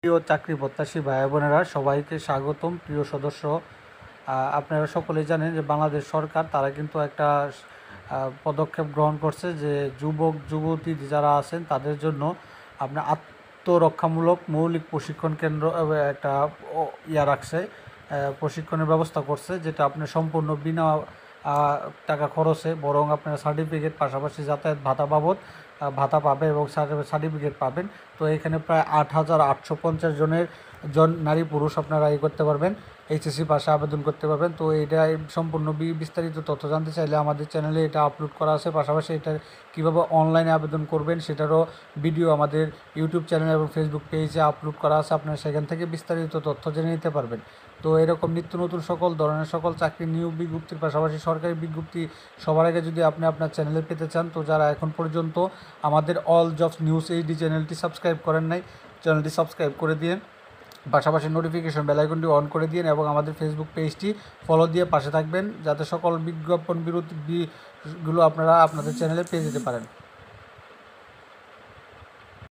প্রিয় চাকরি প্রত্যাশী ভাই বোনেরা সবাইকে স্বাগতম। প্রিয় সদস্য, আপনারা সকলেই জানেন যে বাংলাদেশ সরকার তারা কিন্তু একটা পদক্ষেপ গ্রহণ করছে যে যুবক যুবতী যারা আছেন তাদের জন্য আপনার আত্মরক্ষামূলক মৌলিক প্রশিক্ষণ কেন্দ্র একটা রাখছে, প্রশিক্ষণের ব্যবস্থা করছে, যেটা আপনার সম্পূর্ণ বিনা টাকা খরচে, বরং আপনারা সার্টিফিকেট পাশাপাশি যাতায়াত ভাতা বাবদ ভাতা পাবে এবং সার্টিফিকেট পাবেন। তো এখানে প্রায় 8,850 নারী পুরুষ আপনারা করতে পারবেন, এইচএসসি পাশে আবেদন করতে পারবেন। তো এটা সম্পূর্ণ বিস্তারিত তথ্য জানতে চাইলে আমাদের চ্যানেলে এটা আপলোড করা আছে। পাশাপাশি এটা কীভাবে অনলাইনে আবেদন করবেন সেটারও ভিডিও আমাদের ইউটিউব চ্যানেল এবং ফেসবুক পেজে আপলোড করা আছে, আপনারা সেখান থেকে বিস্তারিত তথ্য জেনে নিতে পারবেন। তো এরকম নিত্য নতুন সকল ধরনের সকল চাকরির নিয়োগ বিজ্ঞপ্তির পাশাপাশি সরকারি বিজ্ঞপ্তি সবার আগে যদি আপনি আপনার চ্যানেলে পেতে চান, তো যারা এখন পর্যন্ত আমাদের অল জবস নিউজ এইচডি চ্যানেলটি সাবস্ক্রাইব করেন নাই, চ্যানেলটি সাবস্ক্রাইব করে দিন, পাশাপাশি নোটিফিকেশন বেল আইকনটি অন করে দিন এবং আমাদের ফেসবুক পেজটি ফলো দিয়ে পাশে থাকবেন, যাতে সকল বিজ্ঞাপন বিরতিগুলো আপনারা আপনাদের চ্যানেলে পেয়ে যেতে পারেন।